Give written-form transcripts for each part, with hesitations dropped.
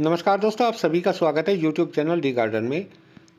नमस्कार दोस्तों, आप सभी का स्वागत है यूट्यूब चैनल डी गार्डन में।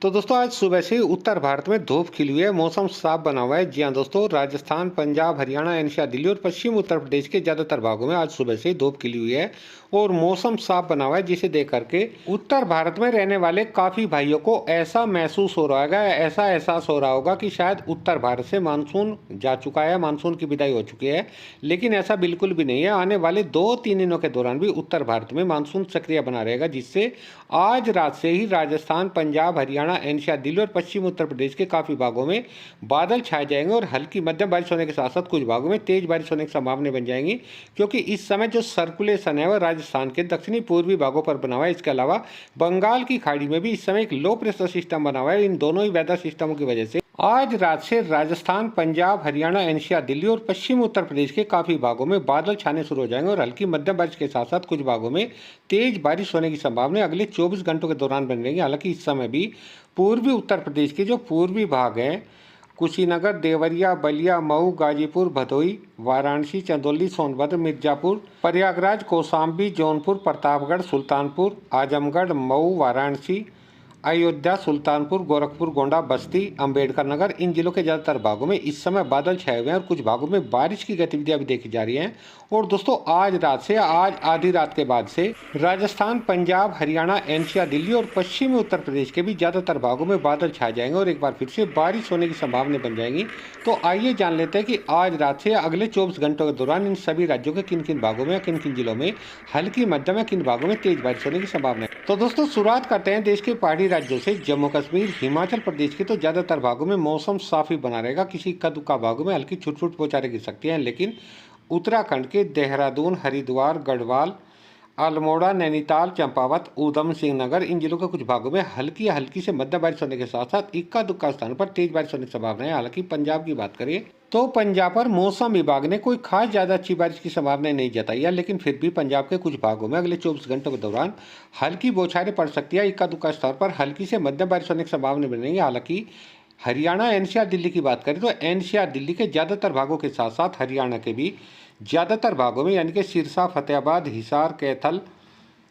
तो दोस्तों आज सुबह से उत्तर भारत में धूप खिली हुई है, मौसम साफ बना हुआ है। जी हाँ दोस्तों, राजस्थान, पंजाब, हरियाणा, एनसीआर, दिल्ली और पश्चिम उत्तर प्रदेश के ज़्यादातर भागों में आज सुबह से ही धूप खिली हुई है और मौसम साफ बना हुआ है, जिसे देख करके उत्तर भारत में रहने वाले काफ़ी भाइयों को ऐसा महसूस हो रहा है, ऐसा एहसास हो रहा होगा कि शायद उत्तर भारत से मानसून जा चुका है, मानसून की विदाई हो चुकी है। लेकिन ऐसा बिल्कुल भी नहीं है। आने वाले 2-3 दिनों के दौरान भी उत्तर भारत में मानसून सक्रिय बना रहेगा, जिससे आज रात से ही राजस्थान, पंजाब, हरियाणा, एनसीआर, दिल्ली और पश्चिम उत्तर प्रदेश के काफ़ी भागों में बादल छाए जाएंगे और हल्की मध्यम बारिश होने के साथ साथ कुछ भागों में तेज बारिश होने की संभावना बन जाएंगी, क्योंकि इस समय जो सर्कुलेशन है वह राजस्थान के दक्षिणी पूर्वी भागों पर बना हुआ है। इसके अलावा बंगाल की खाड़ी में भी इस समय एक लो प्रेशर सिस्टम बना हुआ है। इन दोनों ही वेदर सिस्टमों की वजह से आज रात से राजस्थान, पंजाब, हरियाणा, एनसीआर, दिल्ली और पश्चिम उत्तर प्रदेश के काफ़ी भागों में बादल छाने शुरू हो जाएंगे और हल्की मध्यम बारिश के साथ साथ कुछ भागों में तेज बारिश होने की संभावना अगले 24 घंटों के दौरान बन रहेगी। हालांकि इस समय भी पूर्वी उत्तर प्रदेश के जो पूर्वी भाग हैं, कुशीनगर, देवरिया, बलिया, मऊ, गाजीपुर, भदोही, वाराणसी, चंदौली, सोनभद्र, मिर्जापुर, प्रयागराज, कौशाम्बी, जौनपुर, प्रतापगढ़, सुल्तानपुर, आजमगढ़, मऊ, वाराणसी, अयोध्या, सुल्तानपुर, गोरखपुर, गोंडा, बस्ती, अंबेडकर नगर, इन जिलों के ज़्यादातर भागों में इस समय बादल छाए हुए हैं और कुछ भागों में बारिश की गतिविधियां भी देखी जा रही हैं। और दोस्तों आज रात से, आज आधी रात के बाद से राजस्थान, पंजाब, हरियाणा, एनसीआर, दिल्ली और पश्चिमी उत्तर प्रदेश के भी ज़्यादातर भागों में बादल छाए जाएंगे और एक बार फिर से बारिश होने की संभावना बन जाएंगी। तो आइए जान लेते हैं कि आज रात से अगले 24 घंटों के दौरान इन सभी राज्यों के किन किन भागों में या किन किन जिलों में हल्की मध्यम या किन भागों में तेज बारिश होने की संभावना है। तो दोस्तों शुरुआत करते हैं देश के पहाड़ी राज्यों से। जम्मू कश्मीर, हिमाचल प्रदेश के तो ज़्यादातर भागों में मौसम साफ ही बना रहेगा। किसी इक्का दुक्का भागों में हल्की छुट-छुट बौछारें गिर सकती हैं, लेकिन उत्तराखंड के देहरादून, हरिद्वार, गढ़वाल, अल्मोड़ा, नैनीताल, चंपावत, ऊधम सिंह नगर, इन जिलों के कुछ भागों में हल्की या हल्की से मध्यम बारिश होने के साथ साथ इक्का दुक्का स्थान पर तेज बारिश होने की संभावना है। हालांकि पंजाब की बात करें तो पंजाब पर मौसम विभाग ने कोई खास ज़्यादा अच्छी बारिश की संभावना नहीं जताई है, लेकिन फिर भी पंजाब के कुछ भागों में अगले 24 घंटों के दौरान हल्की बौछारें पड़ सकती है। इक्का दुक्का स्थान पर हल्की से मध्यम बारिश होने की संभावना बनेगी। हालांकि हरियाणा, एनसीआर, दिल्ली की बात करें तो एनसीआर, दिल्ली के ज़्यादातर भागों के साथ साथ हरियाणा के भी ज़्यादातर भागों में यानी कि सिरसा, फतेहाबाद, हिसार, कैथल,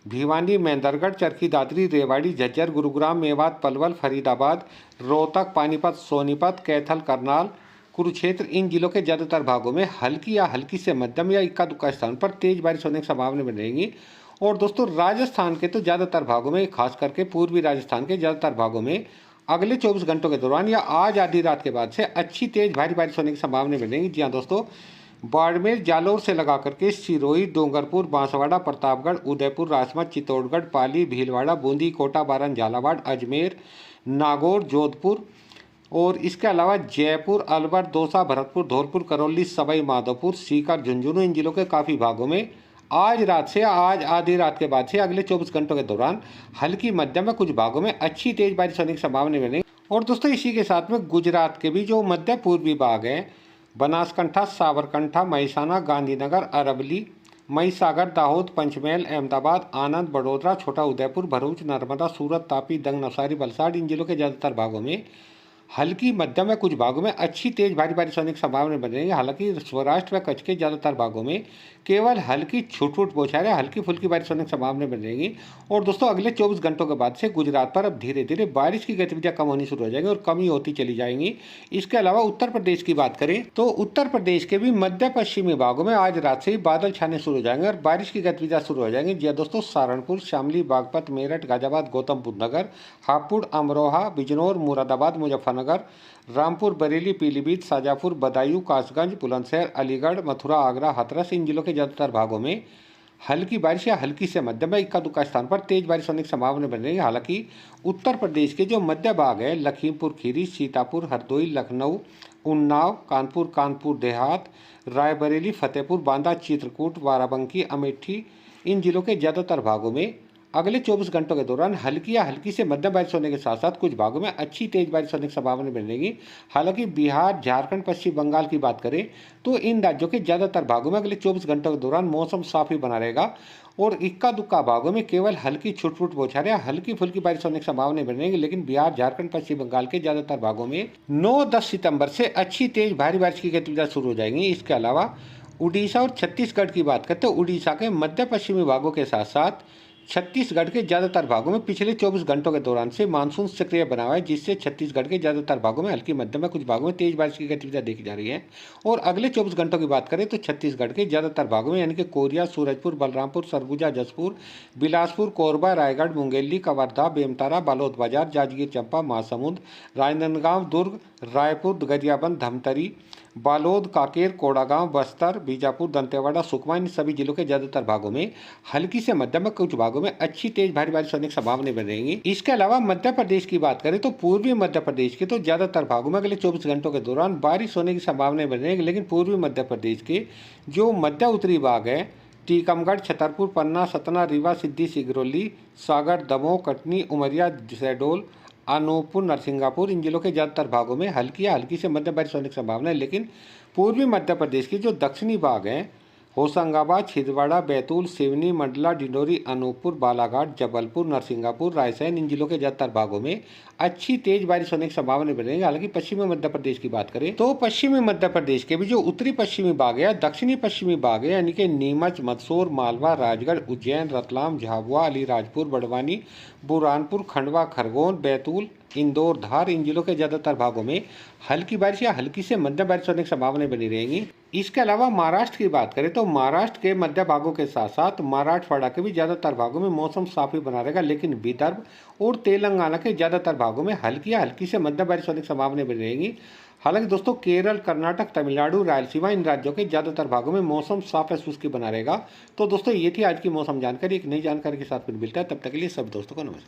भिवानी, मेंदरगढ़, चरखी दादरी, रेवाड़ी, झज्जर, गुरुग्राम, मेवात, पलवल, फरीदाबाद, रोहतक, पानीपत, सोनीपत, कैथल, करनाल, कुरुक्षेत्र, इन जिलों के ज़्यादातर भागों में हल्की या हल्की से मध्यम या इक्का दुक्का स्थान पर तेज बारिश होने की संभावना बन रहेगी। और दोस्तों राजस्थान के तो ज़्यादातर भागों में, खास करके पूर्वी राजस्थान के ज़्यादातर भागों में अगले 24 घंटों के दौरान या आज आधी रात के बाद से अच्छी तेज भारी बारिश होने की संभावना बन रहेगी। जी हाँ दोस्तों, बाड़मेर, जालौर से लगा करके सिरोही, डूंगरपुर, बांसवाड़ा, प्रतापगढ़, उदयपुर, राजसमंद, चित्तौड़गढ़, पाली, भीलवाड़ा, बूंदी, कोटा, बारन, झालावाड़, अजमेर, नागौर, जोधपुर और इसके अलावा जयपुर, अलवर, दौसा, भरतपुर, धौलपुर, करौली, सवाई माधोपुर, सीकर, झुंझुनू, इन जिलों के काफ़ी भागों में आज रात से, आज आधी रात के बाद से अगले 24 घंटों के दौरान हल्की मध्यम में कुछ भागों में अच्छी तेज बारिश होने की संभावना बनेगी। और दोस्तों इसी के साथ में गुजरात के भी जो मध्य पूर्वी भाग हैं, बनासकंठा, साबरकांठा, महिसाना, गांधीनगर, अरवली, महिसागर, दाहोद, पंचमहल, अहमदाबाद, आनंद, बड़ोदरा, छोटा उदयपुर, भरूच, नर्मदा, सूरत, तापी, दंग, नवसारी, वलसाड, इन जिलों के ज़्यादातर भागों में हल्की मध्यम में कुछ भागों में अच्छी तेज भारी बारिश होने की संभावना बनेगी। हालांकि सौराष्ट्र व कच्छ के ज़्यादातर भागों में केवल हल्की छूट-फूट बौछारें, हल्की फुल्की बारिश होने की संभावना बनेगी। और दोस्तों अगले 24 घंटों के बाद से गुजरात पर अब धीरे धीरे बारिश की गतिविधियां कम होनी शुरू हो जाएंगी और कमी होती चली जाएंगी। इसके अलावा उत्तर प्रदेश की बात करें तो उत्तर प्रदेश के भी मध्य पश्चिमी भागों में आज रात से ही बादल छाने शुरू हो जाएंगे और बारिश की गतिविधियां शुरू हो जाएंगी। जी दोस्तों, सहारनपुर, शामली, बागपत, मेरठ, गाजियाबाद, गौतम बुद्ध नगर, हापुड़, अमरोहा, बिजनौर, मुरादाबाद, मुजफ्फरनगर, रामपुर, बरेली, पीलीभीत, शाजापुर, बदायूं, कासगंज, बुलंदशहर, अलीगढ़, मथुरा, आगरा, हाथरस, इन जिलों के ज़्यादातर भागों में हल्की बारिश या हल्की से मध्यम या इक्का दुक्का स्थान पर तेज बारिश होने की संभावना बन रही है। हालांकि उत्तर प्रदेश के जो मध्य भाग है, लखीमपुर खीरी, सीतापुर, हरदोई, लखनऊ, उन्नाव, कानपुर, कानपुर देहात, रायबरेली, फतेहपुर, बांदा, चित्रकूट, बाराबंकी, अमेठी, इन जिलों के ज़्यादातर भागों में अगले 24 घंटों के दौरान हल्की या हल्की से मध्यम बारिश होने के साथ साथ कुछ भागों में अच्छी तेज बारिश होने की संभावना बनेगी। हालांकि बिहार, झारखंड, पश्चिम बंगाल की बात करें तो इन राज्यों के ज़्यादातर भागों में अगले 24 घंटों के दौरान मौसम साफ ही बना रहेगा और इक्का दुक्का भागों में केवल हल्की छुट-फुट बौछारें, हल्की फुल्की बारिश होने की संभावना बनेगी। लेकिन बिहार, झारखंड, पश्चिम बंगाल के ज़्यादातर भागों में 9-10 सितंबर से अच्छी तेज भारी बारिश की गतिविधियां शुरू हो जाएंगी। इसके अलावा उड़ीसा और छत्तीसगढ़ की बात करते हैं, उड़ीसा के मध्य पश्चिमी भागों के साथ साथ छत्तीसगढ़ के ज़्यादातर भागों में पिछले 24 घंटों के दौरान से मानसून सक्रिय बना हुआ है, जिससे छत्तीसगढ़ के ज़्यादातर भागों में हल्की मध्यम में कुछ भागों में तेज बारिश की गतिविधियां देखी जा रही है। और अगले 24 घंटों की बात करें तो छत्तीसगढ़ के ज़्यादातर भागों में यानी कि कोरिया, सूरजपुर, बलरामपुर, सरगुजा, जसपुर, बिलासपुर, कोरबा, रायगढ़, मुंगेली, कवर्धा, बेमतारा, बालोद बाजार, जांजगीर चांपा, महासमुंद, राजनांदगांव, दुर्ग, रायपुर, गरियाबंद, धमतरी, बालोद, कांकेर, कोंडागांव, बस्तर, बीजापुर, दंतेवाड़ा, सुकमा, इन सभी जिलों के ज्यादातर भागों में हल्की से मध्यम में कुछ भागों में अच्छी तेज भारी बारिश होने की संभावना बनी रहेंगी। इसके अलावा मध्य प्रदेश की बात करें तो पूर्वी मध्य प्रदेश के तो ज्यादातर भागों में अगले 24 घंटों के दौरान बारिश होने की संभावना बनी रहेगी, लेकिन पूर्वी मध्य प्रदेश के जो मध्य उत्तरी भाग है, टीकमगढ़, छतरपुर, पन्ना, सतना, रीवा, सिद्दी, सिगरौली, सागर, दमोह, कटनी, उमरिया, शहडोल, अनूपपुर, नरसिंगापुर, इन जिलों के ज़्यादातर भागों में हल्की या हल्की से मध्यम बारिश होने की संभावना है, लेकिन पूर्वी मध्य प्रदेश के जो दक्षिणी भाग हैं, होशंगाबाद, छिंदवाड़ा, बैतूल, सिवनी, मंडला, डिंडोरी, अनूपपुर, बालाघाट, जबलपुर, नरसिंगापुर, रायसेन, इन जिलों के ज्यादातर भागों में अच्छी तेज बारिश होने की संभावना बनेगी। हालांकि पश्चिमी मध्य प्रदेश की बात करें तो पश्चिमी मध्य प्रदेश के भी जो उत्तरी पश्चिमी भाग है, दक्षिणी पश्चिमी भाग है, यानी कि नीमच, मंदसौर, मालवा, राजगढ़, उज्जैन, रतलाम, झाबुआ, अलीराजपुर, बड़वानी, बुरहानपुर, खंडवा, खरगोन, बैतूल, इंदौर, धार, इन जिलों के ज्यादातर भागों में हल्की बारिश या हल्की से मध्यम बारिश होने की संभावना बनी रहेंगी। इसके अलावा महाराष्ट्र की बात करें तो महाराष्ट्र के मध्य भागों के साथ साथ मराठवाड़ा के भी ज्यादातर भागों में मौसम साफ ही बना रहेगा, लेकिन विदर्भ और तेलंगाना के ज्यादातर भागों में हल्की या हल्की से मध्यम बारिश होने की संभावना बनी रहेगी। हालांकि दोस्तों केरल, कर्नाटक, तमिलनाडु, रायलसीमा, इन राज्यों के ज्यादातर भागों में मौसम साफ या शुष्क बना रहेगा। तो दोस्तों ये थी आज की मौसम जानकारी। एक नई जानकारी के साथ फिर मिलता है, तब तक के लिए सब दोस्तों को नमस्कार।